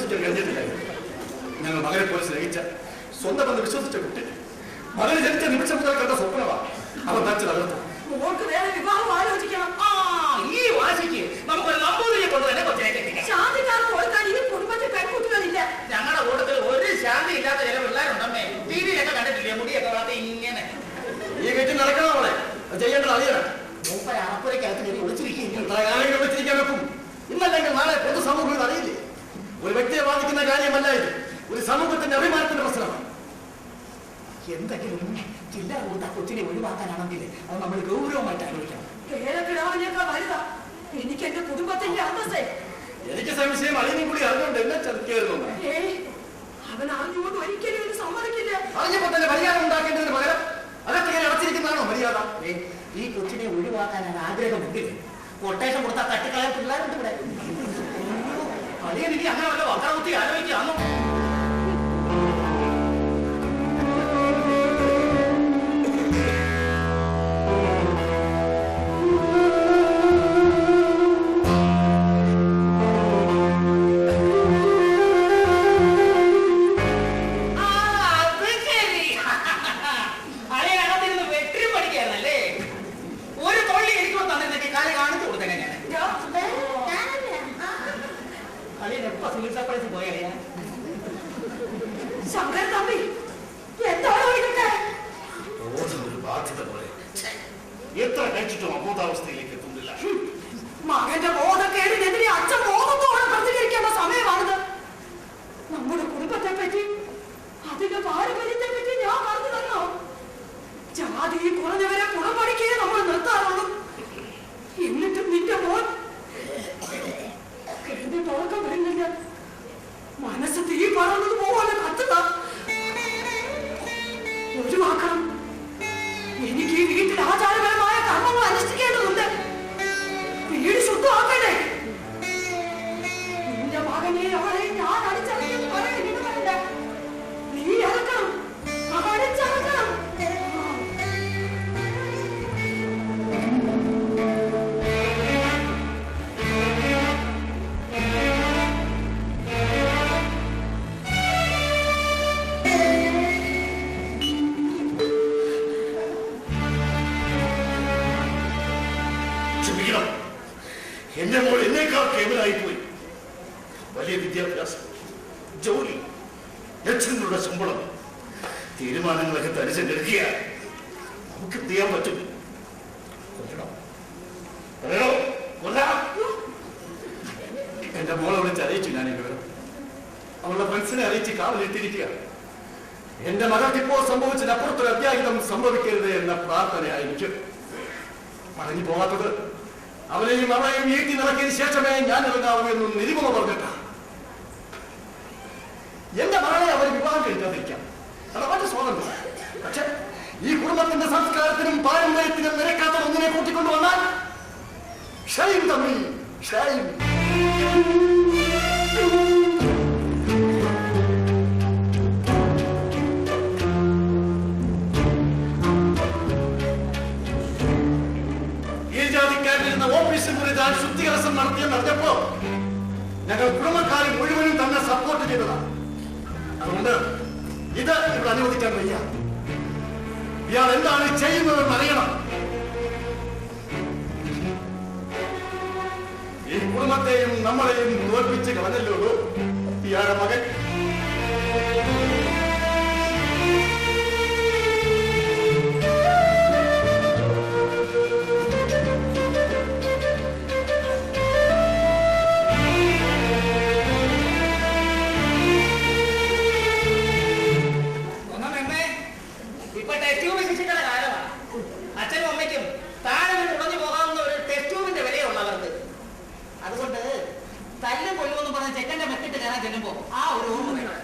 വിശ്വസിക്കാൻ കഴിഞ്ഞിട്ടില്ല. ഞങ്ങൾ മകനെ പോലെ സ്നേഹിച്ച സ്വന്തം ബന്ധം വിശ്വസിച്ച കുട്ടി മകന് ജനിച്ച നിമിഷം മുതൽ കണ്ട സ്വപ്നമാണ് അവൻ തച്ചു തകർത്തു. വേറെ വിവാഹം ആലോചിക്കണം. ഈ വാശിക്ക് നമുക്കൊരു നമ്പൂതിരിയെ കൊണ്ട് തന്നെ കൊച്ചിനെ ശാന്തിക്കാർക്ക് കൊടുക്കാൻ ഈ കുടുംബത്തിൽ പെൺകുട്ടികളില്ല. ഞങ്ങളുടെ കൂട്ടത്തിൽ ഒരു ശാന്തി ഇല്ലാത്ത ചില പിള്ളേരുണ്ടമ്മേ. ടിവിയിലൊക്കെ കണ്ടിട്ടില്ലേ മുടിയൊക്കെ വളർത്തി ഇങ്ങനെ ഈ വീട്ടിൽ നടക്കണം. അവളെ ചെയ്യേണ്ടത് അറിയണം. അറപ്പുരക്കകത്ത് കയറി വിളിച്ചിരിക്കാൻ വെക്കും. ഇന്നല്ലെങ്കിൽ നാളെ പൊതുസമൂഹം ഇത് അറിയില്ലേ? ഒരു വ്യക്തിയെ ബാധിക്കുന്ന കാര്യമല്ല ഇത്. ഒരു സമൂഹത്തിന്റെ അഭിമാനത്തിന്റെ പ്രശ്നമാണ്. എന്തെങ്കിലും ചില്ലറ കൊടുത്ത കൊച്ചിനെ ഒഴിവാക്കാനാണെങ്കിൽ അത് നമ്മൾ ഗൗരവമായിട്ട് ആലോചിക്കണം. പേരക്കിടാവിനേക്കാൾ വലുതാ എനിക്ക് എന്റെ കുടുംബത്തിന്റെ അന്തസ്സേ. എനിക്ക് സംശയം അളിയും കൂടി അറിഞ്ഞുകൊണ്ട് എന്നെ ചതിക്കായിരുന്നു. അവൻ അറിഞ്ഞുകൊണ്ട് ഒരിക്കലും ഇത് സമ്മതിക്കില്ല. അറിഞ്ഞപ്പോ തന്നെ മര്യാദ ഉണ്ടാക്കേണ്ടതിന് പകരം അതൊക്കെ ഇങ്ങനെ അടച്ചിരിക്കുന്നതാണോ മര്യാദ? ഈ കൊച്ചിനെ ഒഴിവാക്കാനാണ് ആഗ്രഹമെങ്കിൽ കൊട്ടേഷൻ കൊടുത്താൽ തട്ടിക്കളയാൻ പിള്ളേരുണ്ട് ഇവിടെ. അളിയനെനിക്ക് അങ്ങനെ വല്ല വക്രബുദ്ധി ആലോചിക്കാന്നോ? ശങ്കർ തമ്പി എന്താണോ ഇതൊക്കെ? ഒരു ബാധ്യത പോലെ എത്ര കഴിച്ചിട്ടും അബോധാവസ്ഥയിലേക്ക് എത്തുന്നില്ല. മകന്റെ ബോധക്കേടിനെതിരെ അച്ഛൻ ബോധത്തോടെ പ്രതികരിക്കേണ്ട സമയമാണിത്. നമ്മുടെ കുടുംബത്തെ പറ്റി അതിന്റെ പാരമ്പര്യത്തെ പറ്റി ഞാൻ പറഞ്ഞു തന്നോ? ജാതി കുറഞ്ഞവരെ കുടമടിക്കേ നമ്മൾ നിർത്താറുള്ളൂ. എന്നിട്ടും നിന്റെ മോൻ എന്നിട്ട് ഉറക്കം വരുന്നില്ല. മനസ്സ് തീ പറന്നത് പോലെ കത്തുക. ഒഴിവാക്കണം. എനിക്ക് ഈ വീട്ടിൽ ആചാരപരമായ കർമ്മങ്ങൾ അനുഷ്ഠിക്കേണ്ടതുണ്ട്. വീട് ശുദ്ധമാക്കണ്ടേ? നിന്റെ മകനെ അവളെ ഞാൻ അടിച്ചറിഞ്ഞെന്ന് പറയുന്നില്ല. നീ ഇറക്കണം, അടിച്ചറക്കണം. എന്റെ മോൾ എന്നേക്കാൾ കേവലായിപ്പോയി. വലിയ വിദ്യാഭ്യാസം, ജോലി, ലക്ഷങ്ങളുടെ ശമ്പളം, തീരുമാനങ്ങളൊക്കെ തനിച്ചെടുക്കുക. നമുക്ക് എന്ത് ചെയ്യാൻ പറ്റും? എന്റെ മോളെ വിളിച്ച് അറിയിച്ചു. ഞാൻ വിവരം അവളുടെ ഫ്രണ്ട്സിനെ അറിയിച്ച് കാവലിട്ടിരിക്കുക. എന്റെ മകൾക്ക് ഇപ്പോൾ സംഭവിച്ചതിനപ്പുറത്തൊരു അത്യാഹിതം സംഭവിക്കരുത് എന്ന പ്രാർത്ഥനയായിരിക്കും. മടങ്ങി പോകാത്തത് അവനെയും അവളെയും വീട്ടിൽ നിറക്കിയതിനു ശേഷമേ ഞാൻ ഇറങ്ങാവൂ എന്നും നിരുപമ പറഞ്ഞിട്ട. എന്റെ മകളെ അവർ വിവാഹം കഴിക്കാതിരിക്കാം, അത് അവന്റെ സ്വാതന്ത്ര്യം. പക്ഷെ ഈ കുടുംബത്തിന്റെ സംസ്കാരത്തിനും പാരമ്പര്യത്തിനും നിരക്കാത്ത ഒന്നിനെ കൂട്ടിക്കൊണ്ടുവന്നാൽ ഷൈം തമ്മിൽ ഷൈം. ഓഫീസിൽ മുറി താൻ ശുദ്ധീകരണം നടത്തിയെന്ന് അറിഞ്ഞപ്പോ ഞങ്ങൾ കുടുംബക്കാരെ മുഴുവനും തന്നെ സപ്പോർട്ട് ചെയ്തതാണ്. അതുകൊണ്ട് ഇത് ഇവിടെ അനുവദിക്കാൻ വയ്യ. ഇയാൾ എന്താണ് ചെയ്യുന്നതെന്ന് അറിയണം. ഈ കുടുംബത്തെയും നമ്മളെയും തോൽപ്പിച്ച് കളഞ്ഞല്ലോ ഇയാളുടെ മകൻ. അച്ഛനും അമ്മയ്ക്കും താഴെ തുറഞ്ഞു പോകാവുന്ന ഒരു ടെസ്റ്റ് ട്യൂബിന്റെ വിലയുള്ളവർക്ക്. അതുകൊണ്ട് തല്ലും കൊല്ലുമെന്ന് പറഞ്ഞ ചെക്കന്റെ മെക്കിട്ട് കയറാൻ ചെല്ലുമ്പോ ആ ഒരു ഓർമ്മ വേണം.